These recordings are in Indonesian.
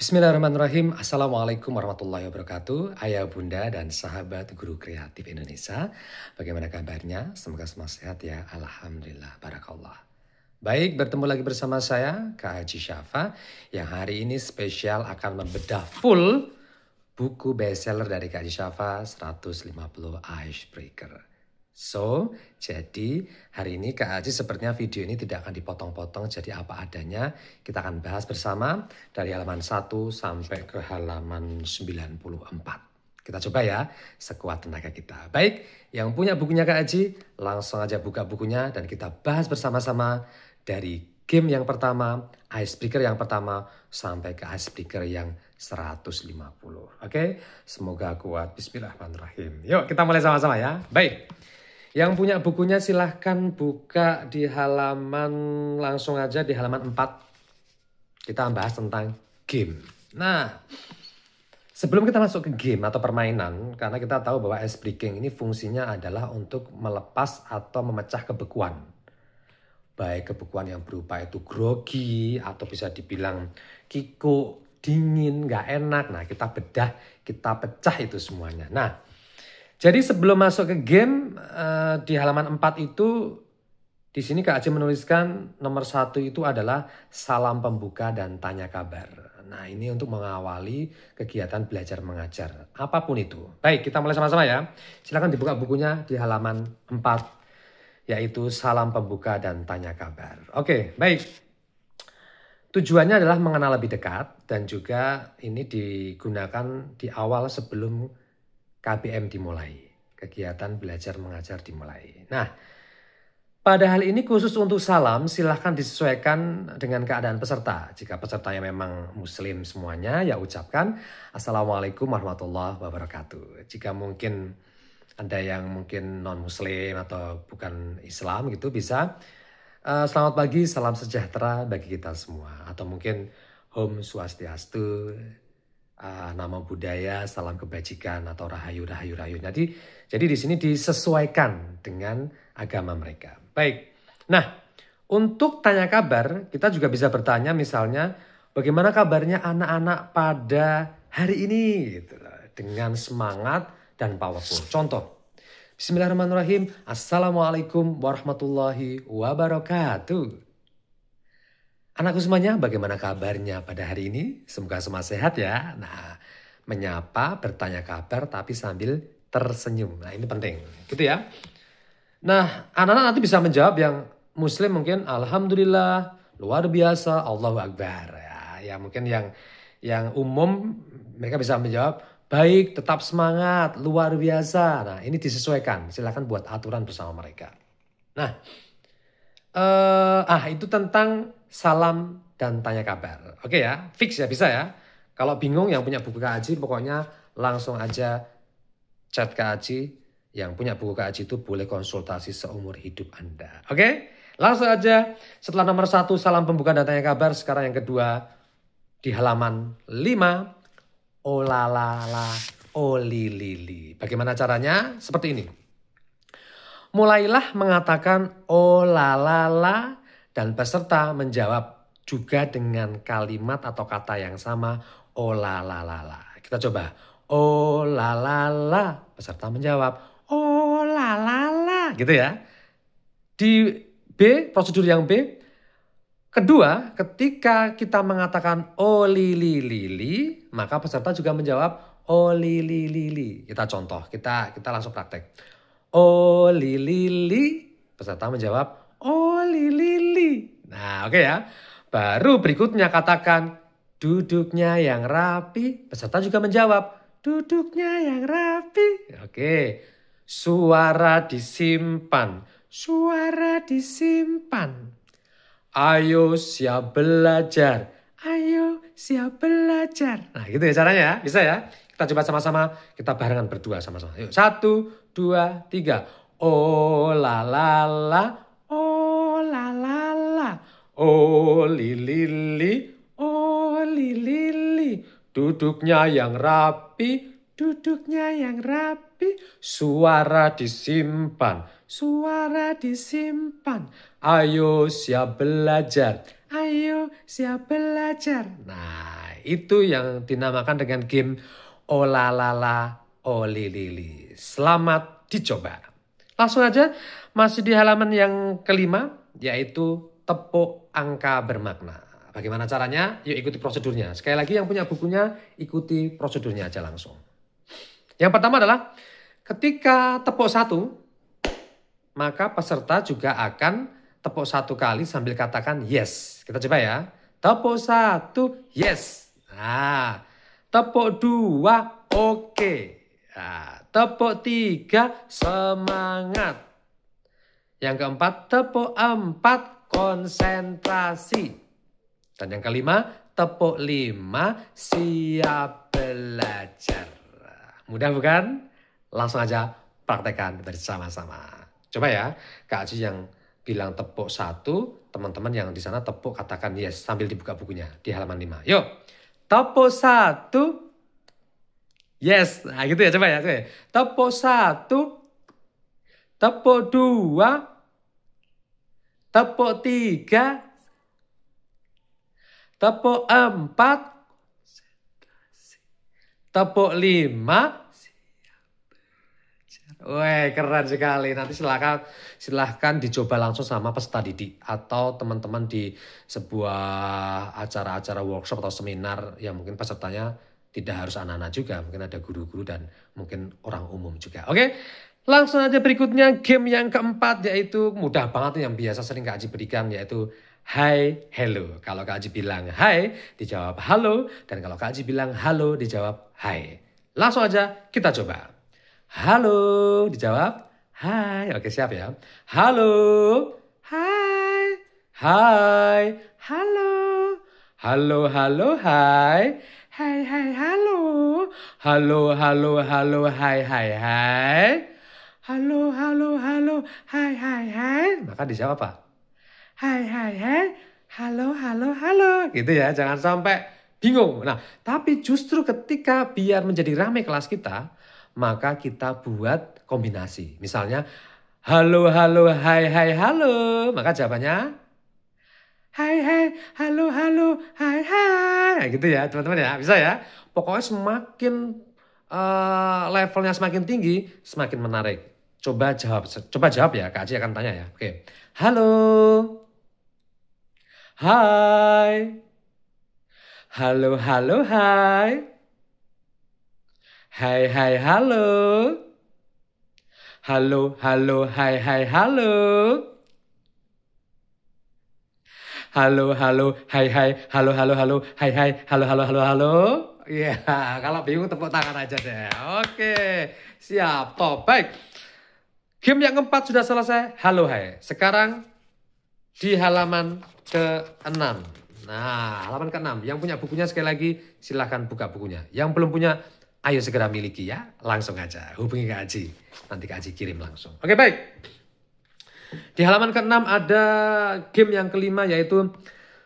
Bismillahirrahmanirrahim. Assalamualaikum warahmatullahi wabarakatuh. Ayah, bunda, dan sahabat guru kreatif Indonesia. Bagaimana kabarnya? Semoga semua sehat ya. Alhamdulillah. Barakallah. Baik, bertemu lagi bersama saya, Kak Haji Syafa. Yang hari ini spesial akan membedah full buku bestseller dari Kak Haji Syafa, 150 Icebreaker. So, jadi hari ini Kak Haji sepertinya video ini tidak akan dipotong-potong, jadi apa adanya. Kita akan bahas bersama dari halaman 1 sampai ke halaman 94. Kita coba ya, sekuat tenaga kita. Baik, yang punya bukunya Kak Haji, langsung aja buka bukunya dan kita bahas bersama-sama dari game yang pertama, icebreaker yang pertama, sampai ke icebreaker yang 150. Oke, semoga kuat. Bismillahirrahmanirrahim. Yuk kita mulai sama-sama ya. Baik. Yang punya bukunya silahkan buka di halaman, langsung aja di halaman 4. Kita bahas tentang game. Nah, sebelum kita masuk ke game atau permainan, karena kita tahu bahwa ice breaking ini fungsinya adalah untuk melepas atau memecah kebekuan. Baik kebekuan yang berupa itu grogi atau bisa dibilang kikuk, dingin, nggak enak. Nah, kita bedah, kita pecah itu semuanya. Nah, jadi sebelum masuk ke game di halaman 4 itu, di sini Kak Haji menuliskan nomor 1 itu adalah salam pembuka dan tanya kabar. Nah, ini untuk mengawali kegiatan belajar mengajar apapun itu. Baik, kita mulai sama-sama ya. Silakan dibuka bukunya di halaman 4, yaitu salam pembuka dan tanya kabar. Oke, baik. Tujuannya adalah mengenal lebih dekat dan juga ini digunakan di awal sebelum KBM dimulai, kegiatan belajar mengajar dimulai. Nah, pada hal ini khusus untuk salam silahkan disesuaikan dengan keadaan peserta. Jika pesertanya memang muslim semuanya, ya ucapkan Assalamualaikum warahmatullahi wabarakatuh. Jika mungkin ada yang mungkin non muslim atau bukan Islam gitu, bisa selamat pagi, salam sejahtera bagi kita semua. Atau mungkin Om Swastiastu, nama budaya, salam kebajikan atau rahayu. Jadi di sini disesuaikan dengan agama mereka. Baik. Nah, untuk tanya kabar, kita juga bisa bertanya misalnya bagaimana kabarnya anak-anak pada hari ini gitu, dengan semangat dan powerful. Contoh, Bismillahirrahmanirrahim. Assalamualaikum warahmatullahi wabarakatuh. Anakku semuanya, bagaimana kabarnya pada hari ini? Semoga semua sehat ya. Nah, menyapa, bertanya kabar, tapi sambil tersenyum. Nah, ini penting. Gitu ya. Nah, anak-anak nanti bisa menjawab yang muslim mungkin, Alhamdulillah, luar biasa, Allahu Akbar. Ya mungkin yang umum mereka bisa menjawab, baik, tetap semangat, luar biasa. Nah, ini disesuaikan. Silakan buat aturan bersama mereka. Nah, itu tentang salam dan tanya kabar. Oke ya, fix ya, bisa ya. Kalau bingung yang punya buku Kak Haji, pokoknya langsung aja chat Kak Haji. Yang punya buku Kak Haji itu boleh konsultasi seumur hidup Anda. Oke, langsung aja. Setelah nomor 1 salam pembuka dan tanya kabar, sekarang yang kedua di halaman 5. Olalala, olilili. Bagaimana caranya? Seperti ini. Mulailah mengatakan oh la la la dan peserta menjawab juga dengan kalimat atau kata yang sama oh la la la la. Kita coba. Oh la la la. Peserta menjawab oh la la la. Gitu ya. Di B, prosedur yang B. Kedua, ketika kita mengatakan oh li li li li, maka peserta juga menjawab oh li li li li. Kita contoh, kita langsung praktek. Oh lili, peserta menjawab oh lili. Nah, oke ya. Baru berikutnya katakan duduknya yang rapi, peserta juga menjawab duduknya yang rapi. Oke. Suara disimpan, suara disimpan. Ayo siap belajar, ayo siap belajar. Nah, gitu ya caranya ya. Bisa ya. Kita coba sama-sama, kita barengan berdua sama-sama. Yuk, 1, 2, 3. Oh la la la, oh la la la, oh li li li, oh li li li. Duduknya yang rapi, duduknya yang rapi. Suara disimpan, suara disimpan. Ayo siap belajar, ayo siap belajar. Nah, itu yang dinamakan dengan game Olalala Olilili. Selamat dicoba. Langsung aja masih di halaman yang kelima, yaitu tepuk angka bermakna. Bagaimana caranya? Yuk ikuti prosedurnya. Sekali lagi yang punya bukunya ikuti prosedurnya aja langsung. Yang pertama adalah ketika tepuk 1, maka peserta juga akan tepuk 1 kali sambil katakan yes. Kita coba ya. Tepuk 1, yes. Nah, tepuk 2, oke. Nah, tepuk 3, semangat. Yang keempat, tepuk 4, konsentrasi. Dan yang kelima, tepuk 5, siap belajar. Mudah bukan? Langsung aja praktekkan bersama-sama. Coba ya, Kak Aji yang bilang tepuk 1, teman-teman yang di sana tepuk katakan yes sambil dibuka bukunya di halaman 5. Yuk, tepuk 1, yes. Nah gitu ya, coba ya. Tepuk 1, tepuk 2, tepuk 3, tepuk 4, tepuk 5. Wih, keren sekali. Nanti silahkan dicoba langsung sama peserta didik atau teman-teman di sebuah acara-acara workshop atau seminar yang mungkin pesertanya tidak harus anak-anak juga. Mungkin ada guru-guru dan mungkin orang umum juga. Oke, langsung aja berikutnya game yang keempat, yaitu mudah banget yang biasa sering Kak Aji berikan, yaitu Hai, hello. Kalau Kak Aji bilang hai, dijawab halo. Dan kalau Kak Aji bilang halo, dijawab hai. Langsung aja kita coba. Halo, dijawab hai. Oke, siap ya. Halo, hai, hai, halo, halo, halo, hai, hai, hai, halo, halo, halo, halo, hai, hai, hai, halo, halo, halo, hai, hai, hai. Maka dijawab apa? Hai, hai, hai, halo, halo, halo. Gitu ya, jangan sampai bingung. Nah, tapi justru ketika biar menjadi ramai kelas kita, maka kita buat kombinasi. Misalnya, halo, halo, hai, hai, halo. Maka jawabannya, hai, hai, halo, halo, hai, hai. Gitu ya, teman-teman ya. Bisa ya. Pokoknya semakin levelnya semakin tinggi, semakin menarik. Coba jawab ya. Kak Aji akan tanya ya. Oke. Halo. Hai. Halo, halo, hai. Hai, hai, halo. Halo, halo, hai, hai, halo. Halo, halo, hai, hai, halo, halo, halo, hai, hai, halo, halo, halo, halo. Iya, kalau bingung tepuk tangan aja deh. Oke, siap, top, baik. Game yang keempat sudah selesai, halo, hai. Sekarang di halaman ke-6. Nah, halaman ke-6. Yang punya bukunya sekali lagi silahkan buka bukunya. Yang belum punya, ayo segera miliki ya, langsung aja hubungi Kak Aji. Nanti Kak Aji kirim langsung. Oke, baik. Di halaman ke-6 ada game yang kelima, yaitu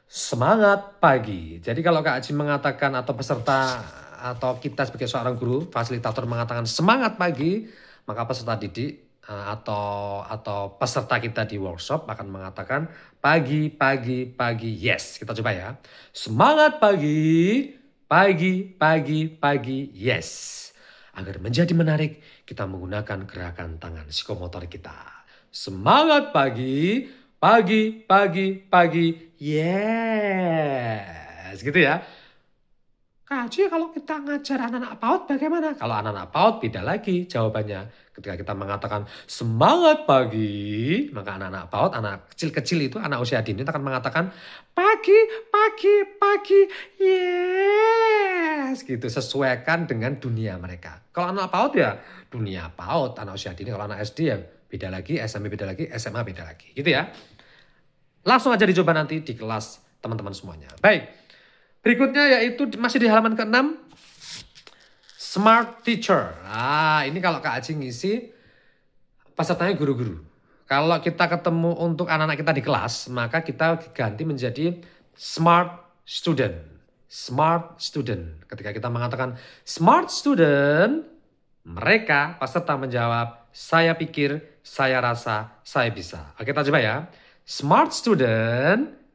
semangat pagi. Jadi kalau Kak Aji mengatakan atau peserta atau kita sebagai seorang guru, fasilitator mengatakan semangat pagi, maka peserta didik atau peserta kita di workshop akan mengatakan pagi, pagi, pagi, yes. Kita coba ya. Semangat pagi. Pagi, pagi, pagi, yes. Agar menjadi menarik, kita menggunakan gerakan tangan psikomotor kita. Semangat pagi, pagi, pagi, pagi, yes. Gitu ya. Kak Aji, kalau kita ngajar anak-anak PAUD bagaimana? Kalau anak-anak PAUD beda lagi jawabannya. Ketika kita mengatakan semangat pagi, maka anak-anak PAUD, anak kecil-kecil itu, anak usia dini itu akan mengatakan pagi, pagi, pagi, yes. Gitu, sesuaikan dengan dunia mereka. Kalau anak PAUD ya dunia PAUD, anak usia dini. Kalau anak SD ya beda lagi, SMP beda lagi, SMA beda lagi. Gitu ya. Langsung aja dicoba nanti di kelas teman-teman semuanya. Baik. Berikutnya yaitu masih di halaman ke-6. Smart Teacher. Nah, ini kalau Kak Aji ngisi, pesertanya guru-guru. Kalau kita ketemu untuk anak-anak kita di kelas, maka kita ganti menjadi Smart Student. Smart Student. Ketika kita mengatakan Smart Student, mereka peserta menjawab, saya pikir, saya rasa, saya bisa. Oke, kita coba ya. Smart Student.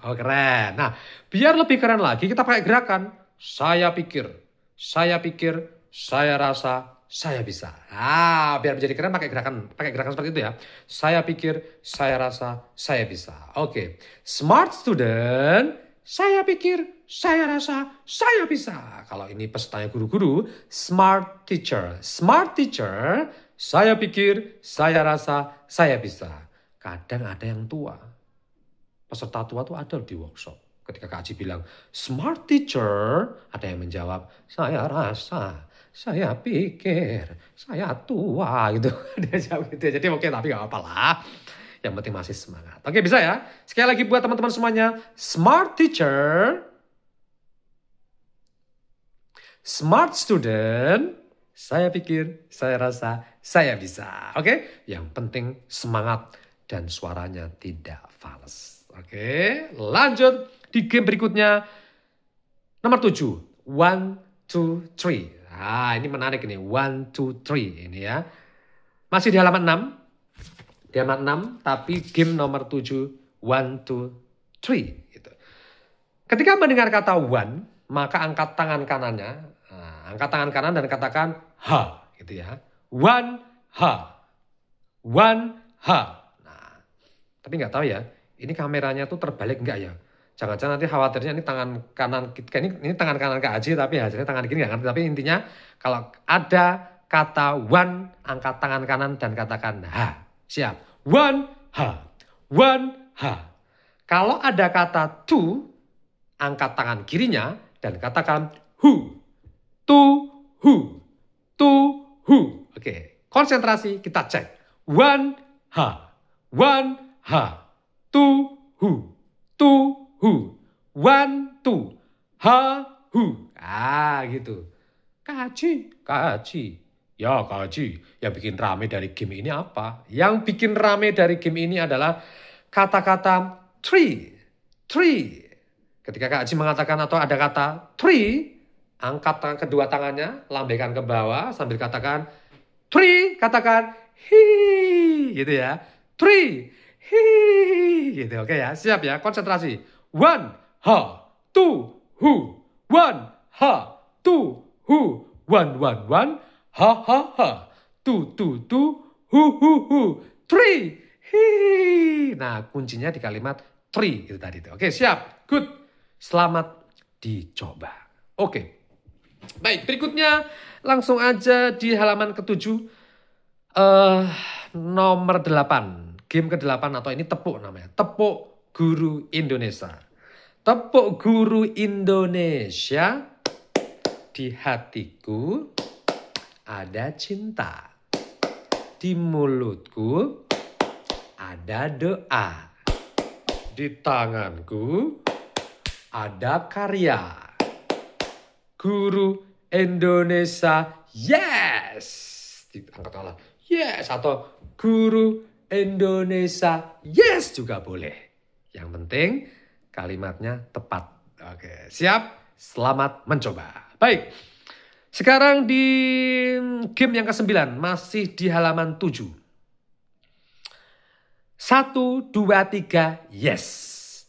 Oh keren. Nah, biar lebih keren lagi kita pakai gerakan. Saya pikir, saya pikir, saya rasa, saya bisa. Nah, biar menjadi keren pakai gerakan seperti itu ya. Saya pikir, saya rasa, saya bisa. Oke. Smart student, saya pikir, saya rasa, saya bisa. Kalau ini pesertanya guru-guru, smart teacher. Smart teacher, saya pikir, saya rasa, saya bisa. Kadang ada yang tua. Peserta tua tuh ada di workshop. Ketika Kak Aji bilang, smart teacher, ada yang menjawab, saya rasa, saya pikir, saya tua gitu. Dia jawab gitu. Jadi oke, tapi gak apa-apa lah. Yang penting masih semangat. Oke, bisa ya? Sekali lagi buat teman-teman semuanya, smart teacher, smart student, saya pikir, saya rasa, saya bisa. Oke? Yang penting semangat dan suaranya tidak fals. Oke, lanjut di game berikutnya. Nomor 7. 1, 2, 3. Nah, ini menarik ini. 1, 2, 3 ini ya. Masih di halaman 6. Di halaman 6, tapi game nomor 7. 1, 2, 3. Gitu. Ketika mendengar kata one, maka angkat tangan kanannya. Nah, angkat tangan kanan dan katakan ha. Gitu ya. One, ha. One, ha. Nah, tapi nggak tahu ya. Ini kameranya tuh terbalik enggak ya? Jangan-jangan nanti khawatirnya ini tangan kanan kita, ini tangan kanan Kak Aji tapi hasilnya tangan kiri nggak ngerti. Tapi intinya kalau ada kata one, angkat tangan kanan dan katakan ha. Siap. One, ha. One, ha. Kalau ada kata two, angkat tangan kirinya dan katakan who. To, who. To, who. Oke. Konsentrasi, kita cek. One, ha. One, ha. To, who. To, who. One, two. Ha, who. Ah, gitu. Kaji. Ya, Kaji. Yang bikin rame dari game ini apa? Yang bikin rame dari game ini adalah kata-kata three. Ketika Kak Aji mengatakan atau ada kata three, angkat kedua tangannya, lambaikan ke bawah sambil katakan three, katakan hi, gitu ya. Three, hi, gitu. Oke ya, siap ya, konsentrasi. One, ha, two, who. One, ha, two, who. One, ha, ha. Two, hu. Three, hi. Nah, kuncinya di kalimat three itu tadi. Oke, siap. Good. Selamat dicoba. Oke. Baik, berikutnya langsung aja di halaman ke-7. Nomor 8. Game ke-8 atau ini tepuk namanya. Tepuk Guru Indonesia. Tepuk Guru Indonesia. Di hatiku ada cinta. Di mulutku ada doa. Di tanganku ada karya. Guru Indonesia, yes. Angkat Allah, yes. Atau Guru Indonesia, yes juga boleh. Yang penting kalimatnya tepat. Oke, siap? Selamat mencoba. Baik, sekarang di game yang ke-9, masih di halaman 7. 1, 2, 3, yes.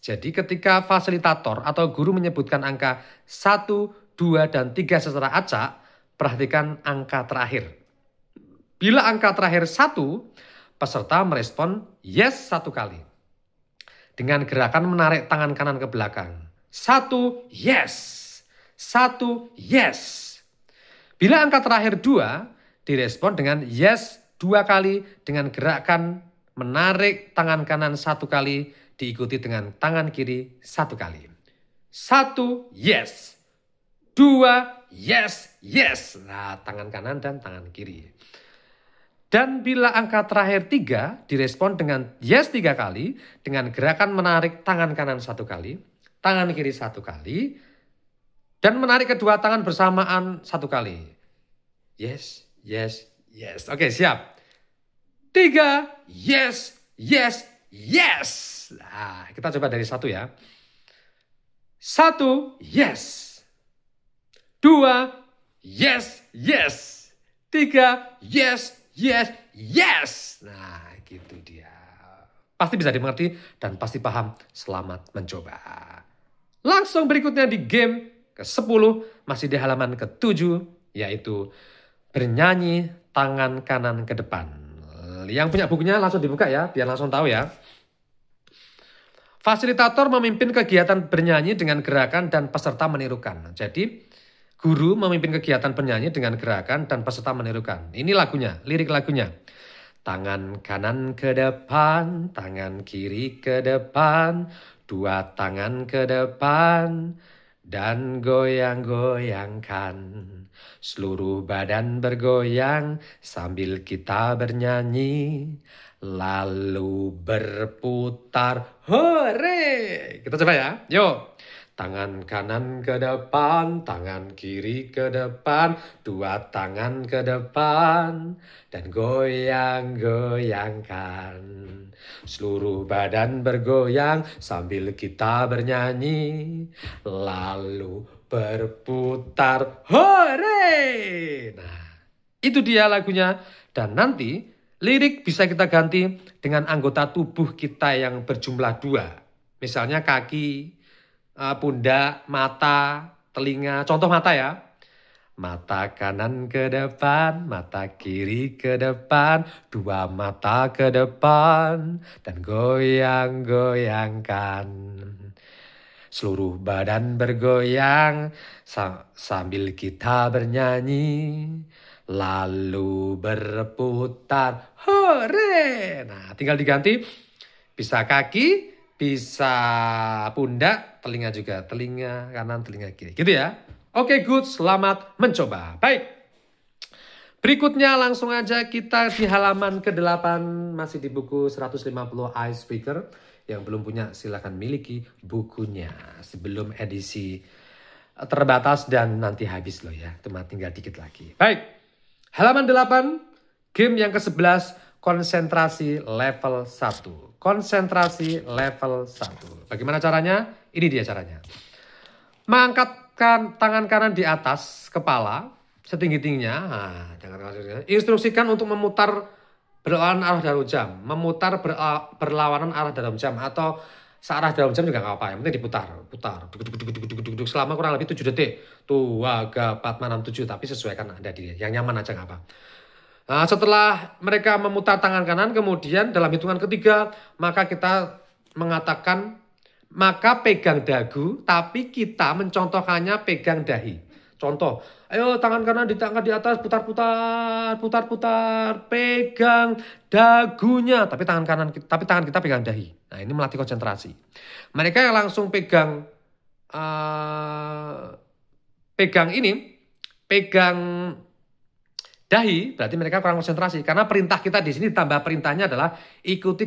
Jadi ketika fasilitator atau guru menyebutkan angka 1, 2, dan 3 secara acak, perhatikan angka terakhir. Bila angka terakhir 1, peserta merespon yes 1 kali. Dengan gerakan menarik tangan kanan ke belakang. 1, yes. 1, yes. Bila angka terakhir 2, direspon dengan yes 2 kali dengan gerakan menarik tangan kanan 1 kali diikuti dengan tangan kiri 1 kali. 1, yes. 2, yes. Nah, tangan kanan dan tangan kiri. Dan bila angka terakhir 3 direspon dengan yes 3 kali dengan gerakan menarik tangan kanan 1 kali, tangan kiri 1 kali, dan menarik kedua tangan bersamaan 1 kali. Yes. Oke, siap. 3, yes. Nah, kita coba dari 1 ya. 1, yes. 2, yes. 3, yes. Nah, gitu dia. Pasti bisa dimengerti dan pasti paham. Selamat mencoba. Langsung berikutnya di game ke-10, masih di halaman ke-7, yaitu bernyanyi tangan kanan ke depan. Yang punya bukunya langsung dibuka ya, biar langsung tahu ya. Fasilitator memimpin kegiatan bernyanyi dengan gerakan dan peserta menirukan. Jadi guru memimpin kegiatan bernyanyi dengan gerakan dan peserta menirukan. Ini lagunya, lirik lagunya. Tangan kanan ke depan, tangan kiri ke depan, dua tangan ke depan, dan goyang-goyangkan. Seluruh badan bergoyang sambil kita bernyanyi, lalu berputar. Hore! Kita coba ya, yuk. Tangan kanan ke depan, tangan kiri ke depan, dua tangan ke depan, dan goyang-goyangkan. Seluruh badan bergoyang sambil kita bernyanyi, lalu berputar. Hore! Nah, itu dia lagunya. Dan nanti lirik bisa kita ganti dengan anggota tubuh kita yang berjumlah 2. Misalnya kaki, pundak, mata, telinga. Contoh mata ya. Mata kanan ke depan, mata kiri ke depan, dua mata ke depan, dan goyang-goyangkan. Seluruh badan bergoyang sambil kita bernyanyi, lalu berputar. Hore! Nah, tinggal diganti. Bisa kaki, bisa pundak, telinga juga. Telinga kanan, telinga kiri. Gitu ya. Oke, good. Selamat mencoba. Baik. Berikutnya langsung aja kita di halaman ke-8. Masih di buku 150 Icebreaker. Yang belum punya silahkan miliki bukunya. Sebelum edisi terbatas dan nanti habis loh ya. Cuma tinggal dikit lagi. Baik. Halaman 8. Game yang ke-11. Konsentrasi level 1. Konsentrasi level 1. Bagaimana caranya? Ini dia caranya. Mengangkatkan tangan kanan di atas kepala setinggi-tingginya. Nah, instruksikan untuk memutar berlawanan arah jarum jam. Memutar berlawanan arah jarum jam. Atau searah jarum jam juga nggak apa-apa. Yang penting diputar. Putar. Duduk. Selama kurang lebih 7 detik. 2, 3, 4, 5, 6, 7. Tapi sesuaikan Anda diri. Yang nyaman aja nggak apa. Nah, setelah mereka memutar tangan kanan, kemudian dalam hitungan ketiga, maka kita mengatakan, maka pegang dagu, tapi kita mencontohkannya pegang dahi. Contoh, ayo tangan kanan diangkat di atas, putar, pegang dagunya, tapi tangan kita pegang dahi. Nah, ini melatih konsentrasi. Mereka yang langsung pegang dahi, berarti mereka kurang konsentrasi. Karena perintah kita di sini ditambah perintahnya adalah ikuti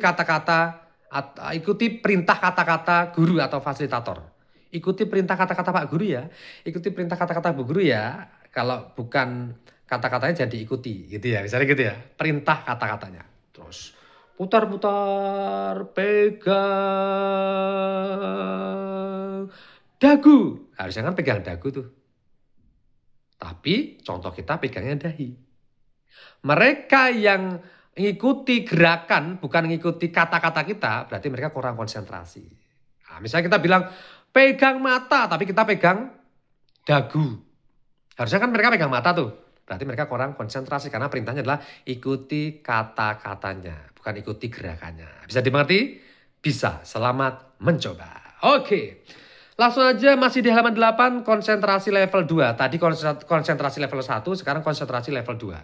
perintah kata-kata guru atau fasilitator. Ikuti perintah kata-kata Pak Guru ya. Ikuti perintah kata-kata Bu Guru ya. Kalau bukan kata-katanya jangan diikuti gitu ya. Misalnya gitu ya. Perintah kata-katanya. Terus putar, pegang dagu. Harusnya kan pegang dagu tuh. Tapi contoh kita pegangnya dahi. Mereka yang mengikuti gerakan, bukan mengikuti kata-kata kita, berarti mereka kurang konsentrasi. Nah, misalnya kita bilang, pegang mata, tapi kita pegang dagu. Harusnya kan mereka pegang mata tuh. Berarti mereka kurang konsentrasi, karena perintahnya adalah ikuti kata-katanya, bukan ikuti gerakannya. Bisa dimengerti? Bisa. Selamat mencoba. Oke. Langsung aja masih di halaman 8, konsentrasi level 2. Tadi konsentrasi level 1, sekarang konsentrasi level 2.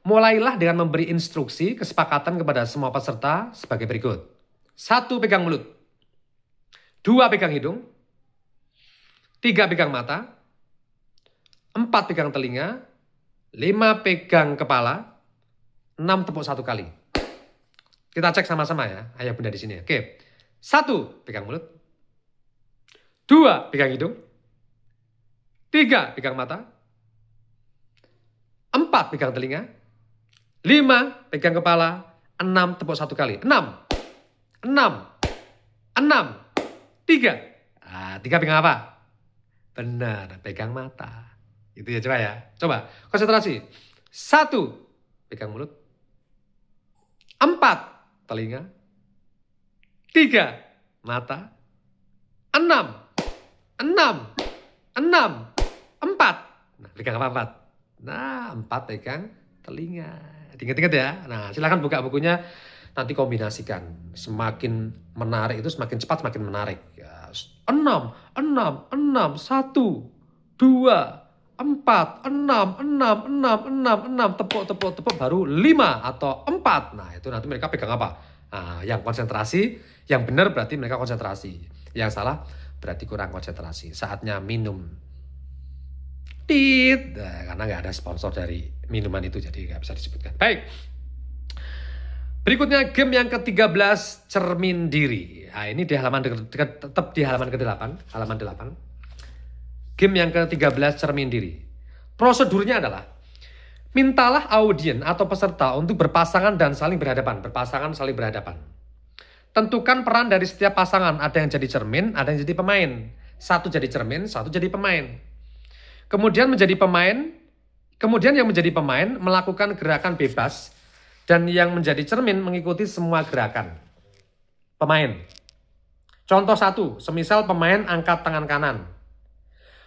Mulailah dengan memberi instruksi kesepakatan kepada semua peserta sebagai berikut. 1. Pegang mulut. 2. Pegang hidung. 3. Pegang mata. 4. Pegang telinga. 5. Pegang kepala. 6. Tepuk 1 kali. Kita cek sama-sama ya, ayah bunda di sini. Oke. 1. Pegang mulut. 2. Pegang hidung. 3. Pegang mata. 4. Pegang telinga. 5. Pegang kepala. 6. Tepuk 1 kali. 6. 6. 3. 3 pegang apa? Benar, pegang mata. Itu ya, coba ya. Coba, konsentrasi. 1. Pegang mulut. 4. Telinga. 3 mata, 6, 4. Nah, pegang apa 4? Nah, 4 pegang telinga. Ingat-ingat ya. Nah, silakan buka bukunya. Nanti kombinasikan. Semakin menarik itu semakin cepat semakin menarik. Ya, 6, 1, 2, 4, 6, tepuk, baru 5 atau 4. Nah, itu nanti mereka pegang apa? Nah, yang konsentrasi, yang benar berarti mereka konsentrasi. Yang salah berarti kurang konsentrasi. Saatnya minum. Nah, karena nggak ada sponsor dari minuman itu, jadi nggak bisa disebutkan. Baik. Berikutnya game yang ke-13, cermin diri. Nah, ini di halaman tetap di halaman ke-8, halaman 8. Game yang ke-13, cermin diri. Prosedurnya adalah mintalah audien atau peserta untuk berpasangan dan saling berhadapan. Berpasangan saling berhadapan. Tentukan peran dari setiap pasangan. Ada yang jadi cermin, ada yang jadi pemain. Satu jadi cermin, satu jadi pemain. Kemudian yang menjadi pemain melakukan gerakan bebas dan yang menjadi cermin mengikuti semua gerakan pemain. Contoh 1, semisal pemain angkat tangan kanan.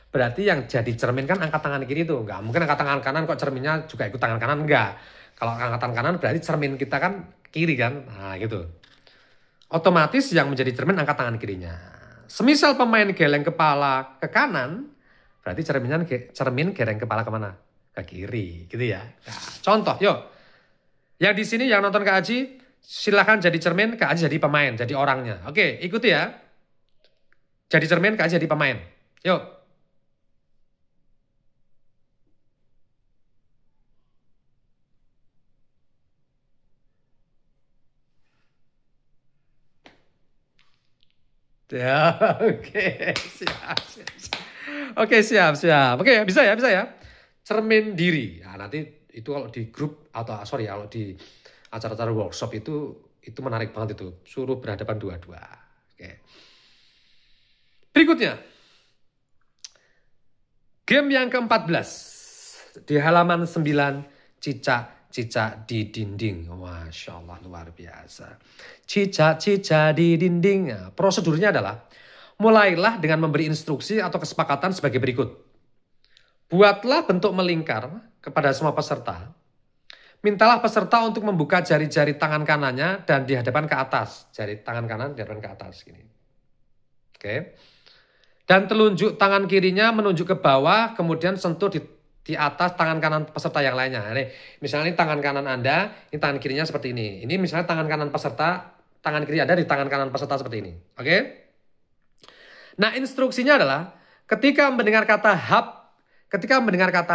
Berarti yang jadi cermin kan angkat tangan kiri tuh. Nggak mungkin angkat tangan kanan kok cerminnya juga ikut tangan kanan, enggak. Kalau angkatan kanan berarti cermin kita kan kiri kan. Nah gitu. Otomatis yang menjadi cermin angkat tangan kirinya. Semisal pemain geleng kepala ke kanan, berarti cermin geleng kepala kemana? Ke kiri gitu ya. Nah, contoh yuk. Yang di sini yang nonton Kak Aji, silakan jadi cermin, Kak Aji jadi pemain, jadi orangnya. Oke, ikuti ya. Jadi cermin, Kak Aji jadi pemain. Yuk. Ya, oke, siap. Oke, siap. Oke, bisa ya. Cermin diri. Nah, nanti itu kalau di grup atau kalau di acara-acara workshop itu menarik banget itu. Suruh berhadapan dua-dua. Oke. Berikutnya. Game yang ke-14. Di halaman 9, cicak di dinding. Masya Allah, luar biasa. Cicak di dinding. Nah, prosedurnya adalah mulailah dengan memberi instruksi atau kesepakatan sebagai berikut. Buatlah bentuk melingkar kepada semua peserta. Mintalah peserta untuk membuka jari-jari tangan kanannya dan dihadapkan ke atas. Jari tangan kanan dihadapkan ke atas. Gini. Oke. Dan telunjuk tangan kirinya menunjuk ke bawah, kemudian sentuh di atas tangan kanan peserta yang lainnya. Ini, misalnya ini tangan kanan Anda, ini tangan kirinya seperti ini. Ini misalnya tangan kanan peserta, tangan kiri Anda di tangan kanan peserta seperti ini. Oke? Nah, instruksinya adalah ketika mendengar kata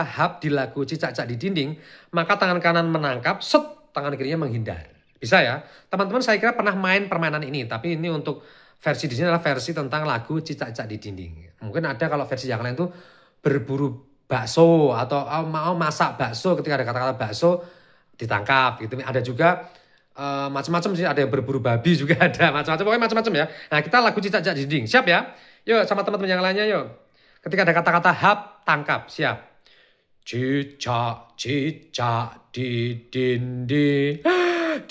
hap di lagu Cicak di Dinding, maka tangan kanan menangkap, tangan kirinya menghindar. Bisa ya? Teman-teman saya kira pernah main permainan ini, tapi ini untuk versi di sini adalah versi tentang lagu Cicak di Dinding. Mungkin ada kalau versi yang lain tuh berburu bakso atau mau masak bakso, ketika ada kata-kata bakso ditangkap gitu. Ada juga macam-macam sih, ada yang berburu babi juga ada, macam-macam, pokoknya macam-macam ya. Nah, kita lagu Cicak di Dinding. Siap ya? Yuk sama teman-teman yang lainnya yuk. Ketika ada kata-kata hap, tangkap. Siap. Cicak di dinding,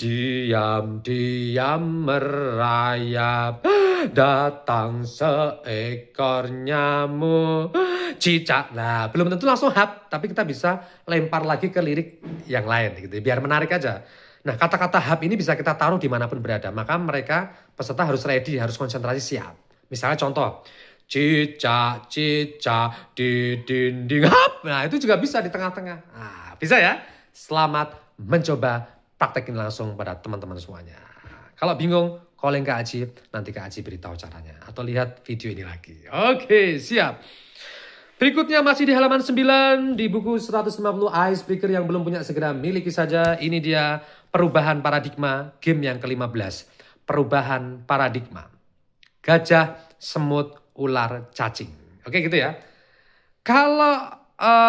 diam merayap, datang seekor nyamuk. Cicak. Nah, belum tentu langsung hap, tapi kita bisa lempar lagi ke lirik yang lain gitu, biar menarik aja. Nah, kata-kata hap ini bisa kita taruh dimanapun berada. Maka mereka peserta harus ready, harus konsentrasi, siap. Misalnya contoh, cicak di dinding hap. Nah, itu juga bisa di tengah-tengah. Nah, bisa ya? Selamat mencoba, praktekin langsung pada teman-teman semuanya. Kalau bingung, calling Kak Aji, nanti Kak Aji beritahu caranya. Atau lihat video ini lagi. Oke, siap. Berikutnya masih di halaman 9 di buku 150 Icebreaker yang belum punya segera miliki saja. Ini dia perubahan paradigma, game yang ke-15. Perubahan paradigma. Gajah, semut, ular, cacing. Oke gitu ya. Kalau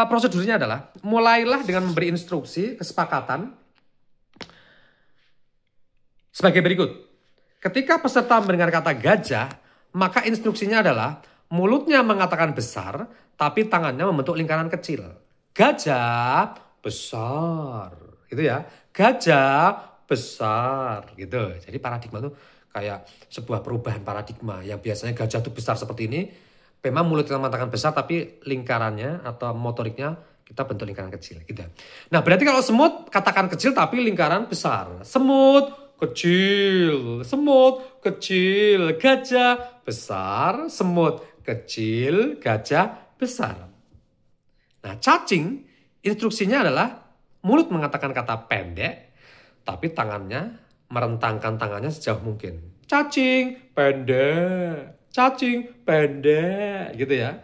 prosedurnya adalah mulailah dengan memberi instruksi, kesepakatan sebagai berikut. Ketika peserta mendengar kata gajah, maka instruksinya adalah mulutnya mengatakan besar, tapi tangannya membentuk lingkaran kecil. Gajah besar, gitu ya. Gajah besar, gitu. Jadi paradigma itu kayak sebuah perubahan paradigma yang biasanya gajah itu besar seperti ini. Memang mulut kita mengatakan besar tapi lingkarannya atau motoriknya kita bentuk lingkaran kecil gitu. Nah berarti kalau semut katakan kecil tapi lingkaran besar. Semut kecil, gajah besar, semut kecil, gajah besar. Nah cacing instruksinya adalah mulut mengatakan kata pendek tapi tangannya merentangkan tangannya sejauh mungkin. Cacing pendek gitu ya.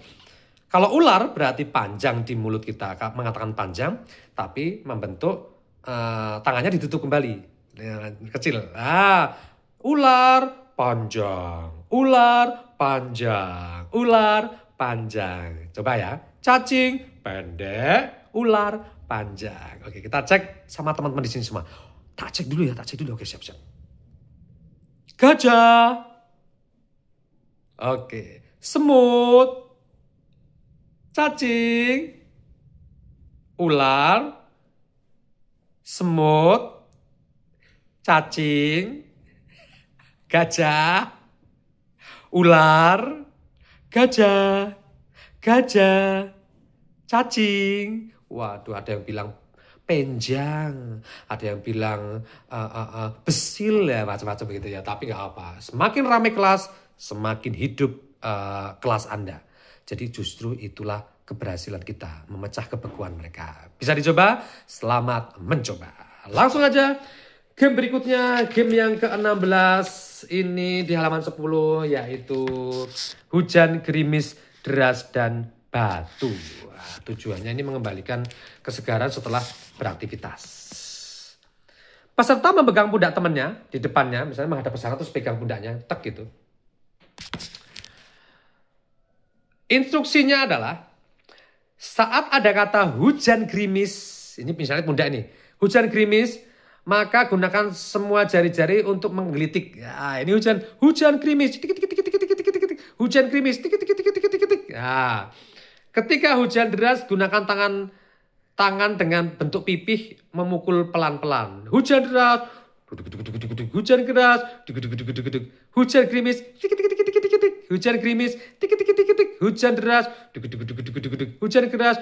Kalau ular berarti panjang di mulut kita, mengatakan panjang tapi membentuk tangannya ditutup kembali kecil. Ular panjang, ular panjang. Coba ya, cacing pendek, ular panjang. Oke, kita cek sama teman-teman di sini semua. Tak cek dulu ya, Oke, siap-siap. Gajah. Oke, semut. Cacing. Ular. Semut. Cacing. Gajah. Ular. Gajah. Cacing. Waduh, ada yang bilang penjang, ada yang bilang besil ya, macam-macam begitu ya. Tapi nggak apa. Semakin ramai kelas, semakin hidup kelas Anda. Jadi justru itulah keberhasilan kita memecah kebekuan mereka. Bisa dicoba? Selamat mencoba. Langsung aja game berikutnya, game yang ke-16 ini di halaman 10 yaitu hujan, gerimis, deras dan batu. Tujuannya ini mengembalikan kesegaran setelah beraktivitas. Peserta memegang pundak temannya di depannya, misalnya menghadap ke sana terus pegang pundaknya, tek gitu. Instruksinya adalah saat ada kata hujan gerimis, ini misalnya pundak ini, hujan gerimis, maka gunakan semua jari-jari untuk menggelitik. Nah, ini hujan gerimis, hujan gerimis, nah, ketika hujan deras, gunakan tangan dengan bentuk pipih memukul pelan-pelan. Hujan deras, hujan deras, hujan gerimis, hujan gerimis, hujan deras, hujan deras.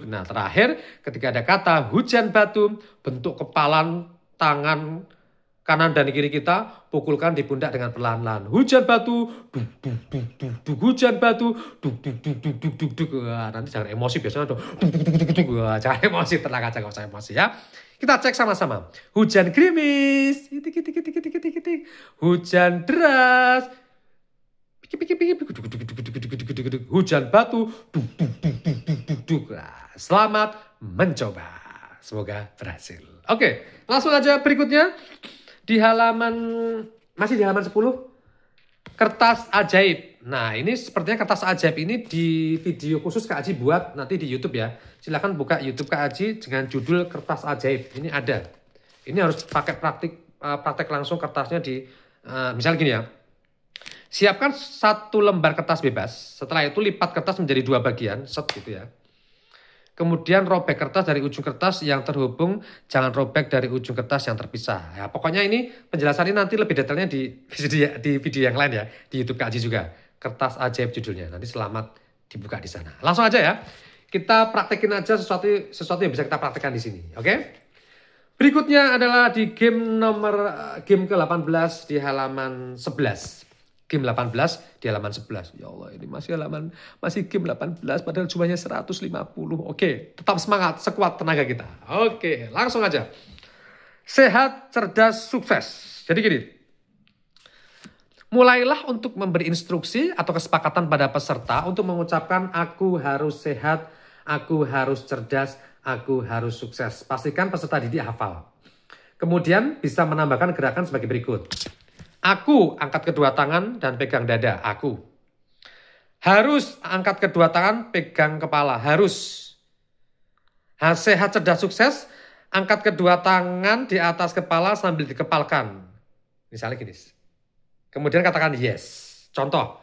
Nah terakhir, ketika ada kata hujan batu, bentuk kepalan, tangan kanan dan kiri kita pukulkan di pundak dengan perlahan-lahan. Hujan batu, hujan batu, wah, nanti jangan emosi biasanya tuh. Wah, jangan emosi, tenang aja, gak usah emosi ya. Kita cek sama-sama. Hujan gerimis, hujan deras, hujan batu, selamat mencoba. Semoga berhasil. Oke, langsung aja berikutnya. Di halaman, masih di halaman 10, kertas ajaib. Nah ini sepertinya kertas ajaib ini di video khusus Kak Aji buat nanti di YouTube ya. Silahkan buka YouTube Kak Aji dengan judul kertas ajaib. Ini ada. Ini harus pakai praktek langsung kertasnya di, misalnya gini ya. Siapkan 1 lembar kertas bebas. Setelah itu lipat kertas menjadi 2 bagian, set gitu ya. Kemudian robek kertas dari ujung kertas yang terhubung, jangan robek dari ujung kertas yang terpisah. Ya, pokoknya ini penjelasannya nanti lebih detailnya di video yang lain ya, di YouTube Kak Aji juga. Kertas ajaib judulnya, nanti selamat dibuka di sana. Langsung aja ya, kita praktekin aja sesuatu yang bisa kita praktekkan di sini, oke? Berikutnya adalah di game ke-18 di halaman 11. Game 18 di halaman 11. Ya Allah, ini masih game 18 padahal jumlahnya 150. Oke, tetap semangat, sekuat tenaga kita. Oke, langsung aja. Sehat, cerdas, sukses. Jadi gini. Mulailah untuk memberi instruksi atau kesepakatan pada peserta untuk mengucapkan aku harus sehat, aku harus cerdas, aku harus sukses. Pastikan peserta didik hafal. Kemudian bisa menambahkan gerakan sebagai berikut. Aku angkat kedua tangan dan pegang dada. Aku. Harus angkat kedua tangan, pegang kepala. Harus. Sehat, cerdas, sukses. Angkat kedua tangan di atas kepala sambil dikepalkan. Misalnya gini. Kemudian katakan yes. Contoh.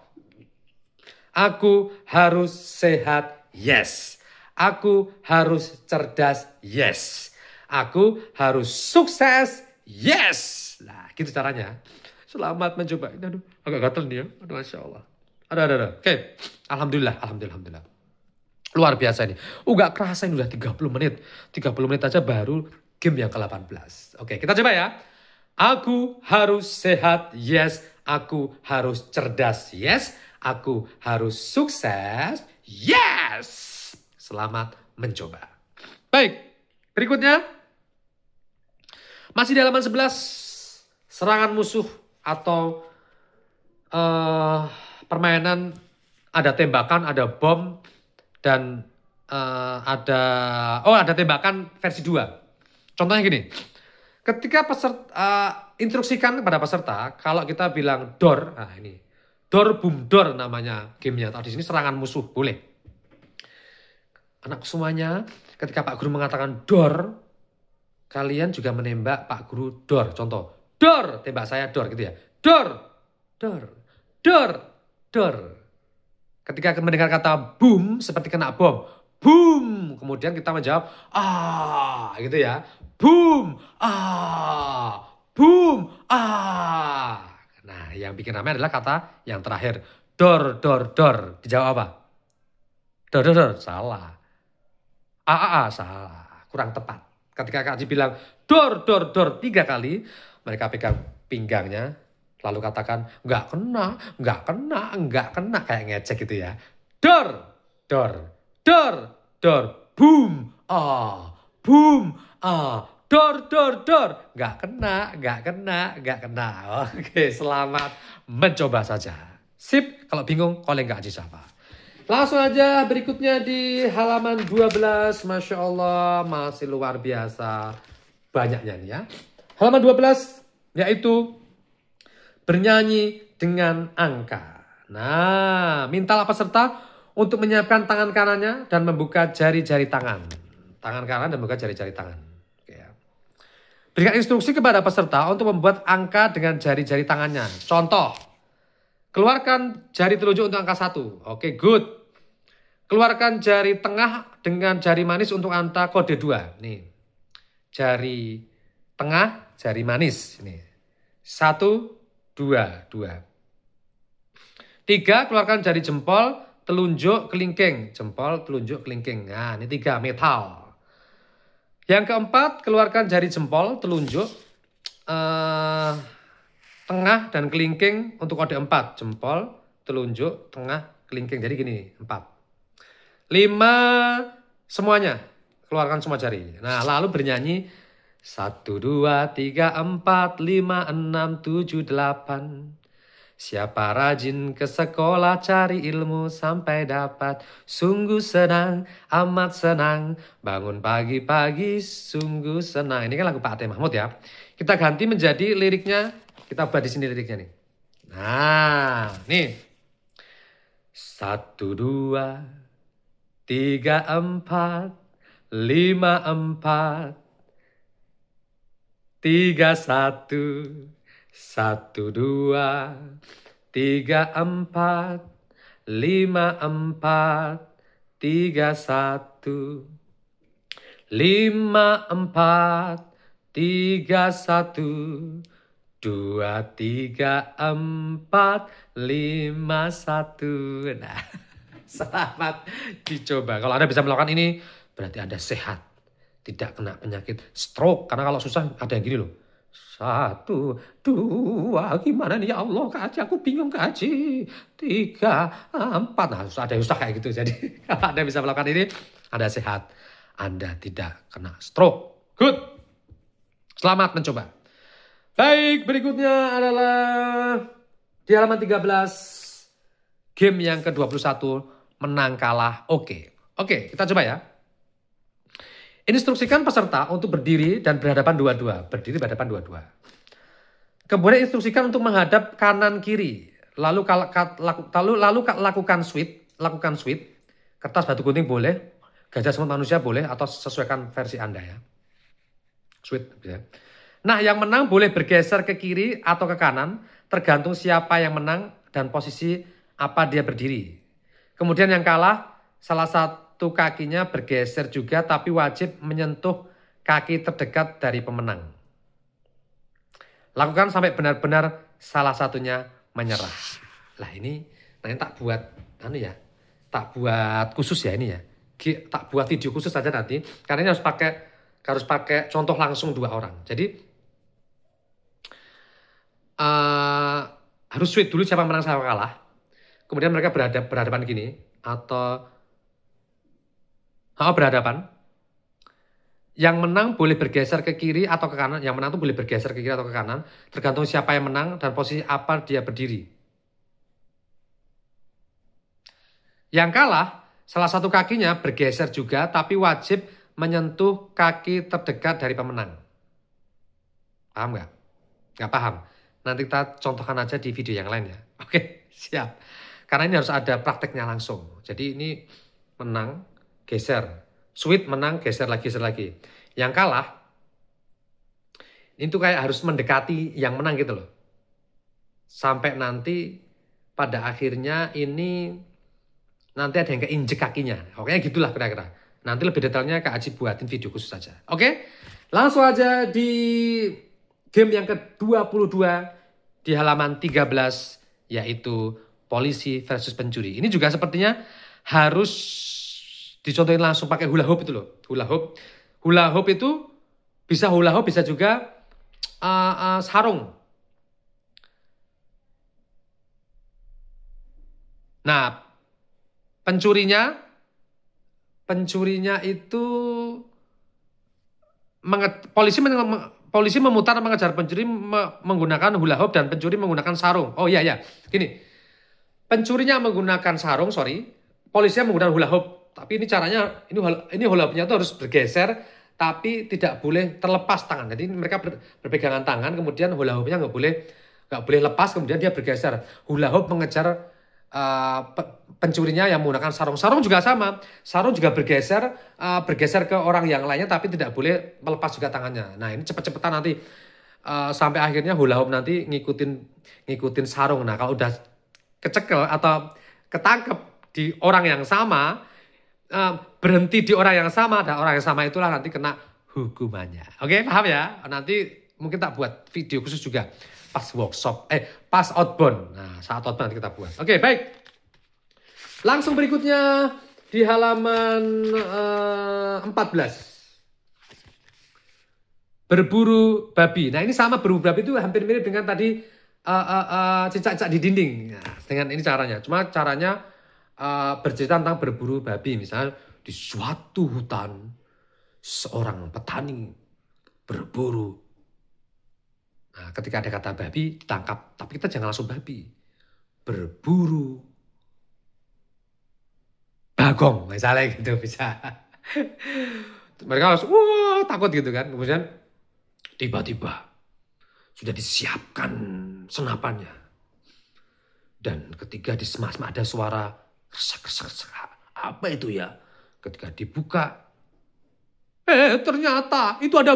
Aku harus sehat. Yes. Aku harus cerdas. Yes. Aku harus sukses. Yes. Nah, gitu caranya. Selamat mencoba. Aduh, agak gatel nih ya. Aduh, Masya Allah. Ada. Oke. Alhamdulillah. Luar biasa ini. Gak kerasa ini udah 30 menit. 30 menit aja baru game yang ke-18. Oke, kita coba ya. Aku harus sehat, yes. Aku harus cerdas, yes. Aku harus sukses, yes. Selamat mencoba. Baik, berikutnya. Masih di halaman 11. Serangan musuh atau permainan ada tembakan, ada bom, dan ada tembakan versi 2. Contohnya gini. Ketika peserta instruksikan kepada peserta, kalau kita bilang door, nah ini door boom door namanya gamenya. Atau di sini serangan musuh boleh. Anak semuanya, ketika Pak Guru mengatakan door, kalian juga menembak Pak Guru door. Contoh, door, tembak saya door gitu ya. Door. Ketika mendengar kata boom, seperti kena bom. Boom. Kemudian kita menjawab, gitu ya. Boom, boom, Nah, yang bikin ramai adalah kata yang terakhir. Door. Dijawab apa? Door. Salah. Salah. Kurang tepat. Ketika Kak Haji bilang door 3 kali, mereka pegang pinggangnya, lalu katakan nggak kena, kayak ngecek gitu ya. Door, boom, boom, door, nggak kena. Oke, selamat mencoba saja. Sip, kalau bingung calling Kak Haji siapa. Langsung aja berikutnya di halaman 12. Masya Allah, masih luar biasa banyaknya nih ya. Halaman 12 yaitu bernyanyi dengan angka. Nah, mintalah peserta untuk menyiapkan tangan kanannya dan membuka jari-jari tangan. Tangan kanan dan membuka jari-jari tangan. Oke ya. Berikan instruksi kepada peserta untuk membuat angka dengan jari-jari tangannya. Contoh, keluarkan jari telunjuk untuk angka 1. Oke, good. Keluarkan jari tengah dengan jari manis untuk angka kode 2. Nih, jari tengah, jari manis. Nih, 1, 2. 3, keluarkan jari jempol, telunjuk, kelingking. Jempol, telunjuk, kelingking. Nah, ini 3, metal. Yang keempat, keluarkan jari jempol, telunjuk, tengah, dan kelingking untuk kode 4. Jempol, telunjuk, tengah, kelingking. Jadi gini, 4. 5, semuanya. Keluarkan semua jari. Nah, lalu bernyanyi 1, 2, 3, 4, 5, 6, 7, 8. Siapa rajin ke sekolah cari ilmu sampai dapat. Sungguh senang, amat senang. Bangun pagi-pagi sungguh senang. Ini kan lagu Pak Ate Mahmud ya. Kita ganti menjadi liriknya. Kita buat di sini liriknya nih. Nah, nih. 1, 2, 3, 4, 5, 4, 3, 1, 1, 2, 3, 4, 5, 4, 3, 1, 5, 4, 3, 1, 2, 3, 4, 5, 1. Nah, selamat dicoba. Kalau Anda bisa melakukan ini, berarti Anda sehat. Tidak kena penyakit stroke. Karena kalau susah, ada yang gini loh. 1, 2, gimana nih ya Allah Kak Haji, aku bingung Kak Haji. 3, 4. Nah, ada yang susah kayak gitu. Jadi kalau Anda bisa melakukan ini, Anda sehat. Anda tidak kena stroke. Good. Selamat mencoba. Baik, berikutnya adalah di halaman 13. Game yang ke-21. Menang kalah oke. Oke, kita coba ya. Instruksikan peserta untuk berdiri dan berhadapan dua-dua. Berdiri berhadapan dua-dua. Kemudian instruksikan untuk menghadap kanan kiri. Lalu lakukan sweep. Lakukan sweep. Kertas batu gunting boleh. Gajah semut manusia boleh. Atau sesuaikan versi Anda ya. Sweep bisa. Nah, yang menang boleh bergeser ke kiri atau ke kanan. Tergantung siapa yang menang dan posisi apa dia berdiri. Kemudian yang kalah, salah satu kakinya bergeser juga, tapi wajib menyentuh kaki terdekat dari pemenang. Lakukan sampai benar-benar salah satunya menyerah. Lah ini nanti tak buat tak buat khusus ya ini ya. Tak buat video khusus saja nanti karena ini harus pakai contoh langsung 2 orang. Jadi harus sweet dulu siapa menang siapa kalah. Kemudian mereka berhadapan gini atau berhadapan. Yang menang boleh bergeser ke kiri atau ke kanan. Yang menang tuh boleh bergeser ke kiri atau ke kanan. Tergantung siapa yang menang dan posisi apa dia berdiri. Yang kalah, salah satu kakinya bergeser juga, tapi wajib menyentuh kaki terdekat dari pemenang. Paham nggak? Nggak paham? Nanti kita contohkan aja di video yang lain ya. Oke, siap. Karena ini harus ada prakteknya langsung. Jadi ini menang, geser. Sweet menang, geser lagi. Yang kalah, itu kayak harus mendekati yang menang gitu loh. Sampai nanti pada akhirnya ini nanti ada yang keinjek kakinya. Oke, gitulah kira-kira. Nanti lebih detailnya Kak Aji buatin video khusus saja. Oke, langsung aja di game yang ke-22 di halaman 13, yaitu polisi versus pencuri. Ini juga sepertinya harus dicontohin langsung pakai hula hoop itu loh. Hula hoop itu bisa hula hoop, bisa juga sarung. Nah, pencurinya itu polisi memutar mengejar pencuri menggunakan hula hoop dan pencuri menggunakan sarung. Oh iya. Gini. Pencurinya menggunakan sarung, polisinya menggunakan hula hoop. Tapi ini caranya, ini hula hoopnya tuh harus bergeser, tapi tidak boleh terlepas tangan. Jadi mereka berpegangan tangan, kemudian hula hoopnya nggak boleh lepas, kemudian dia bergeser. Hula hoop mengejar pencurinya yang menggunakan sarung. Sarung juga sama. Sarung juga bergeser ke orang yang lainnya, tapi tidak boleh melepas juga tangannya. Nah ini cepet-cepetan nanti sampai akhirnya hula hoop nanti ngikutin sarung. Nah kalau udah kecekel atau ketangkep di orang yang sama, berhenti di orang yang sama, dan orang yang sama itulah nanti kena hukumannya. Oke, paham ya? Nanti mungkin tak buat video khusus juga pas workshop, pas outbound. Nah, saat outbound nanti kita buat. Oke, baik. Langsung berikutnya di halaman 14. Berburu babi. Nah, ini sama berburu babi itu hampir mirip dengan tadi cicak-cicak di dinding. Nah, dengan ini caranya. Cuma caranya bercerita tentang berburu babi. Misalnya di suatu hutan seorang petani berburu. Nah, ketika ada kata babi ditangkap, tapi kita jangan langsung babi. Berburu bagong misalnya gitu bisa. Mereka langsung takut gitu kan. Kemudian tiba-tiba sudah disiapkan senapannya. Dan ketika di semak-semak ada suara resek. Apa itu ya? Ketika dibuka, ternyata itu ada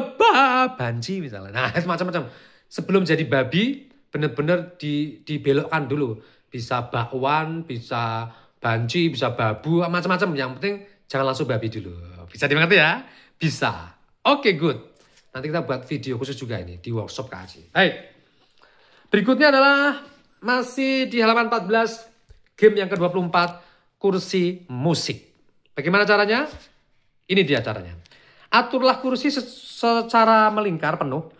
banci misalnya. Nah, macam-macam. Sebelum jadi babi, benar-benar dibelokkan dulu. Bisa bakwan, bisa banci, bisa babu, macam-macam. Yang penting jangan langsung babi dulu. Bisa dimengerti ya? Bisa. Oke, good. Nanti kita buat video khusus juga ini di workshop Kak Aji. Baik. Berikutnya adalah masih di halaman 14, game yang ke-24, kursi musik. Bagaimana caranya? Ini dia caranya. Aturlah kursi secara melingkar penuh,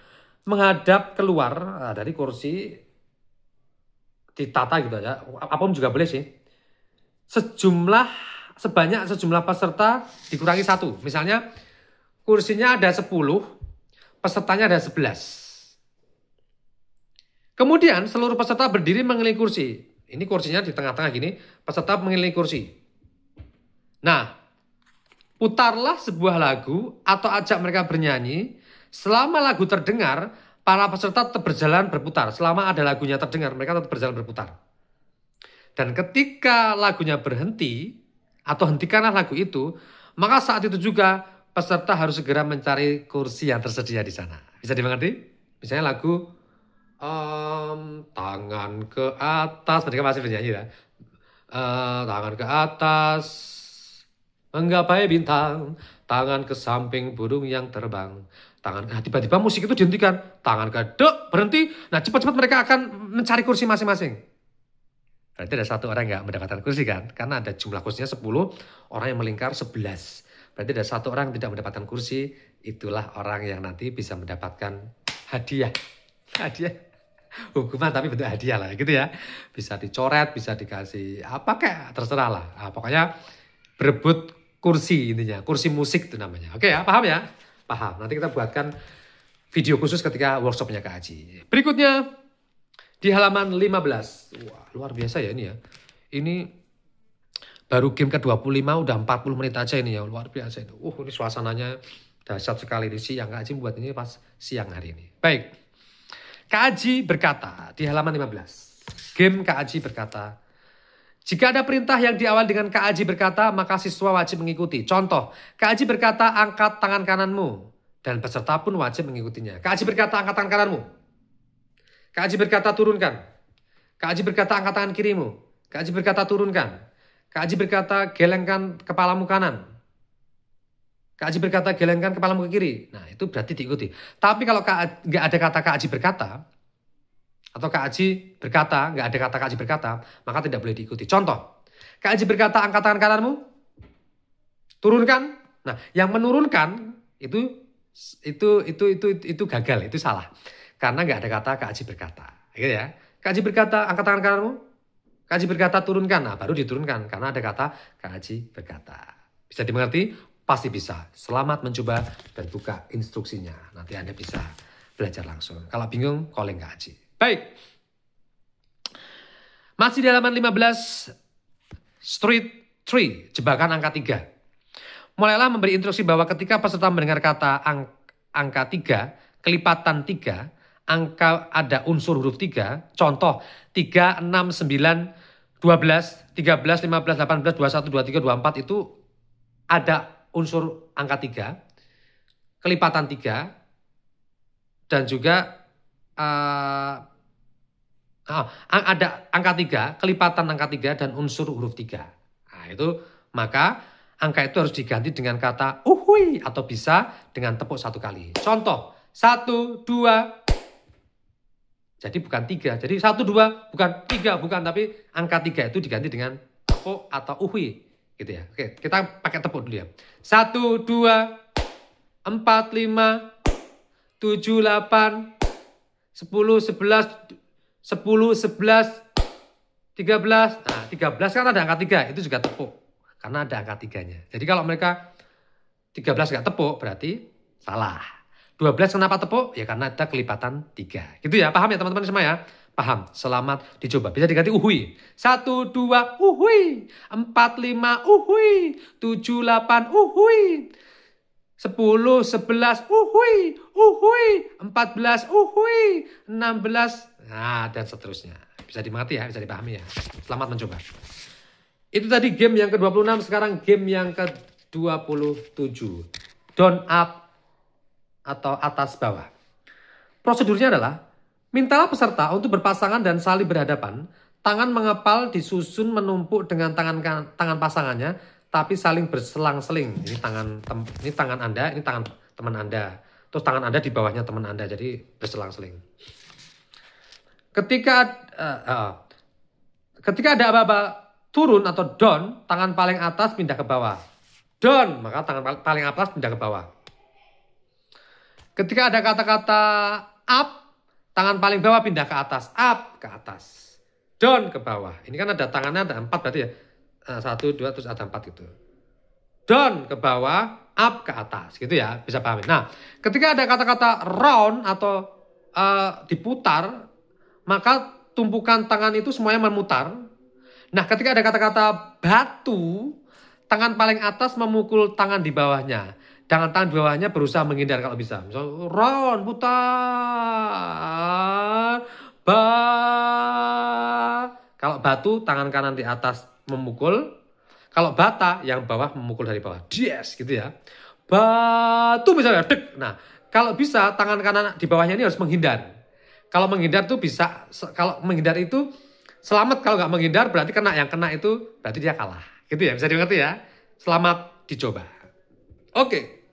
menghadap keluar dari kursi, ditata gitu aja. Apapun juga boleh sih. Sebanyak sejumlah peserta dikurangi 1. Misalnya kursinya ada 10, pesertanya ada 11. Kemudian seluruh peserta berdiri mengelilingi kursi. Ini kursinya di tengah-tengah gini, peserta mengelilingi kursi. Nah, putarlah sebuah lagu atau ajak mereka bernyanyi. Selama lagu terdengar, para peserta tetap berjalan berputar. Selama ada lagunya terdengar, mereka tetap berjalan berputar. Dan ketika lagunya berhenti, atau hentikanlah lagu itu, maka saat itu juga peserta harus segera mencari kursi yang tersedia di sana. Bisa dimengerti? Misalnya lagu tangan ke atas, mereka masih bernyanyi ya. Tangan ke atas, menggapai bintang, tangan ke samping burung yang terbang, Nah, tiba-tiba musik itu dihentikan. Tangan kedek, berhenti. Nah, cepat-cepat mereka akan mencari kursi masing-masing. Berarti ada satu orang yang nggak mendapatkan kursi kan? Karena ada jumlah kursinya 10, orang yang melingkar 11. Berarti ada satu orang yang tidak mendapatkan kursi, itulah orang yang nanti bisa mendapatkan hadiah. Hadiah. Hukuman tapi bentuk hadiah lah gitu ya. Bisa dicoret, bisa dikasih apa kayak terserah lah. Nah, pokoknya berebut kursi intinya. Kursi musik itu namanya. Oke ya, paham ya? Paham. Nanti kita buatkan video khusus ketika workshopnya Kak Aji. Berikutnya di halaman 15. Wah, luar biasa ya ini ya. Ini baru game ke-25 udah 40 menit aja ini ya. Luar biasa itu. Ini suasananya dahsyat sekali di siang. Kak Aji buat ini pas siang hari ini. Baik. Kak Aji berkata di halaman 15. Game Kak Aji berkata, jika ada perintah yang diawali dengan Kak Aji berkata, maka siswa wajib mengikuti. Contoh, Kak Aji berkata, angkat tangan kananmu. Dan peserta pun wajib mengikutinya. Kak Aji berkata, angkat tangan kananmu. Kak Aji berkata, turunkan. Kak Aji berkata, angkat tangan kirimu. Kak Aji berkata, turunkan. Kak Aji berkata, gelengkan kepalamu kanan. Kak Aji berkata, gelengkan kepalamu ke kiri. Nah, itu berarti diikuti. Tapi kalau nggak ada kata Kak Aji berkata, atau Kak Aji berkata, nggak ada kata Kak Aji berkata, maka tidak boleh diikuti. Contoh, Kak Aji berkata, angkat tangan kananmu, turunkan. Nah, yang menurunkan itu gagal, itu salah. Karena nggak ada kata Kak Aji berkata, gitu ya. Kak Aji berkata, angkat tangan kananmu. Kak Aji berkata, turunkan. Nah, baru diturunkan karena ada kata Kak Aji berkata. Bisa dimengerti? Pasti bisa. Selamat mencoba dan buka instruksinya. Nanti Anda bisa belajar langsung. Kalau bingung, calling Kak Aji. Baik. Masih di halaman 15, Street 3, jebakan angka 3. Mulailah memberi instruksi bahwa ketika peserta mendengar kata angka 3, kelipatan 3, angka ada unsur huruf 3, contoh 3, 6, 9, 12, 13, 15, 18, 21, 23, 24 itu ada unsur angka 3, kelipatan 3, dan juga ada angka 3, kelipatan angka 3 dan unsur huruf 3. Nah, itu maka angka itu harus diganti dengan kata uhui atau bisa dengan tepuk 1 kali. Contoh 1, 2. Jadi bukan 3. Jadi 1, 2 bukan 3 bukan, tapi angka 3 itu diganti dengan tepuk atau uhui gitu ya. Oke, kita pakai tepuk dulu ya. 1, 2, 4, 5, 7, 8, 10, 11, 10, 11, 13. Nah, 13 kan ada angka 3, itu juga tepuk. Karena ada angka 3-nya. Jadi kalau mereka 13 nggak tepuk, berarti salah. 12 kenapa tepuk? Ya karena ada kelipatan 3. Gitu ya, paham ya teman-teman semua ya? Paham, selamat dicoba. Bisa diganti uhui. 1, 2, uhui. 4, 5, uhui. 7, 8, uhui. 10, 11, uhui, uhui, 14, uhui, 16, nah dan seterusnya. Bisa dimengerti ya, bisa dipahami ya. Selamat mencoba. Itu tadi game yang ke-26, sekarang game yang ke-27. Down up atau atas bawah. Prosedurnya adalah, mintalah peserta untuk berpasangan dan saling berhadapan, tangan mengepal disusun menumpuk dengan tangan pasangannya, tapi saling berselang-seling. Ini tangan Anda, ini tangan teman Anda. Terus tangan Anda di bawahnya teman Anda, jadi berselang-seling. Ketika ada apa-apa turun atau down, tangan paling atas pindah ke bawah. Down, maka tangan paling atas pindah ke bawah. Ketika ada kata-kata up, tangan paling bawah pindah ke atas. Up, ke atas. Down, ke bawah. Ini kan ada tangannya ada 4 berarti ya. 1, 2, terus ada 4 gitu. Down ke bawah, up ke atas gitu ya, bisa paham. Nah, ketika ada kata-kata round atau diputar, maka tumpukan tangan itu semuanya memutar. Nah, ketika ada kata-kata batu, tangan paling atas memukul tangan di bawahnya. Tangan di bawahnya berusaha menghindar kalau bisa. Misal round, putar, kalau batu, tangan kanan di atas memukul. Kalau bata, yang bawah memukul dari bawah. Yes, gitu ya. Batu misalnya, dek. Nah, kalau bisa, tangan kanan di bawahnya ini harus menghindar. Kalau menghindar tuh bisa, kalau menghindar itu selamat. Kalau nggak menghindar, berarti kena. Yang kena itu, berarti dia kalah. Gitu ya, bisa dimengerti ya. Selamat dicoba. Oke.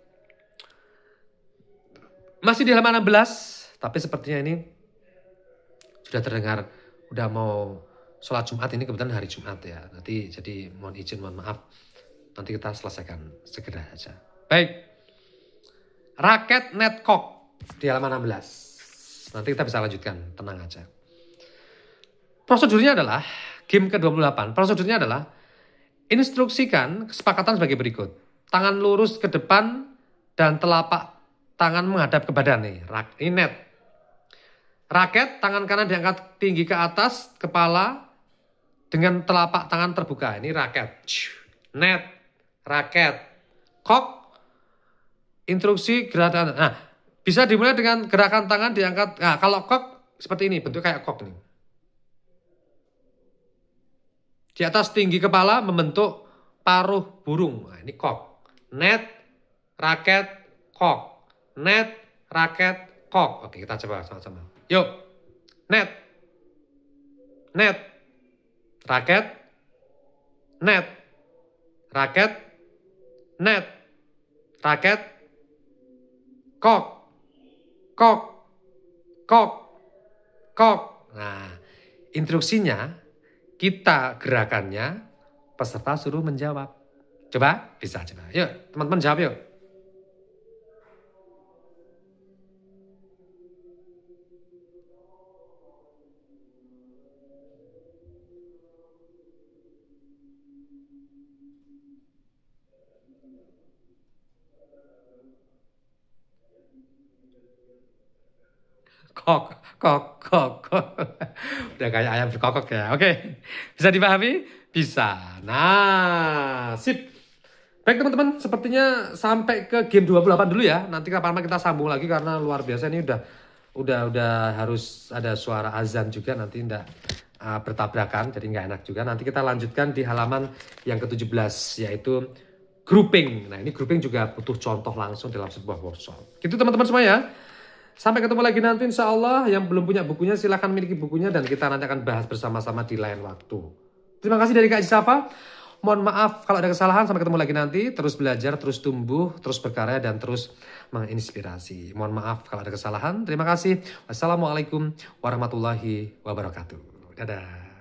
Masih di halaman 16, tapi sepertinya ini sudah terdengar, udah mau sholat Jumat. Ini kebetulan hari Jumat ya. Nanti jadi mohon izin, mohon maaf. Nanti kita selesaikan segera aja. Baik. Raket netcock di halaman 16. Nanti kita bisa lanjutkan, tenang aja. Prosedurnya adalah, game ke-28. Prosedurnya adalah, instruksikan kesepakatan sebagai berikut. Tangan lurus ke depan dan telapak tangan menghadap ke badan nih. Ini net. Raket, tangan kanan diangkat tinggi ke atas kepala dengan telapak tangan terbuka. Ini raket. Net, raket, cock, instruksi gerakan. Nah, bisa dimulai dengan gerakan tangan diangkat. Nah, kalau cock seperti ini, bentuk kayak cock nih. Di atas tinggi kepala membentuk paruh burung. Nah, ini cock. Net, raket, cock. Net, raket, cock. Oke, kita coba sama-sama. Yuk. Net. Net. Raket. Net. Raket. Net. Raket. Cock. Cock. Cock. Cock. Nah, instruksinya, kita gerakannya, peserta suruh menjawab. Coba, bisa coba. Yuk, teman-teman jawab yuk. Kok, kok. Udah kayak ayam berkokok ya. Oke, bisa dipahami? Bisa. Nah, sip. Baik teman-teman, sepertinya sampai ke game 28 dulu ya. Nanti kapan kita sambung lagi karena luar biasa ini udah harus ada suara azan juga, nanti enggak bertabrakan, jadi nggak enak juga. Nanti kita lanjutkan di halaman yang ke-17 yaitu grouping. Nah, ini grouping juga butuh contoh langsung dalam sebuah workshop. Gitu teman-teman semua ya. Sampai ketemu lagi nanti insya Allah. Yang belum punya bukunya silahkan miliki bukunya dan kita nanti akan bahas bersama-sama di lain waktu. Terima kasih dari Kak Safa. Mohon maaf kalau ada kesalahan. Sampai ketemu lagi nanti. Terus belajar, terus tumbuh, terus berkarya, dan terus menginspirasi. Mohon maaf kalau ada kesalahan. Terima kasih. Wassalamualaikum warahmatullahi wabarakatuh. Dadah.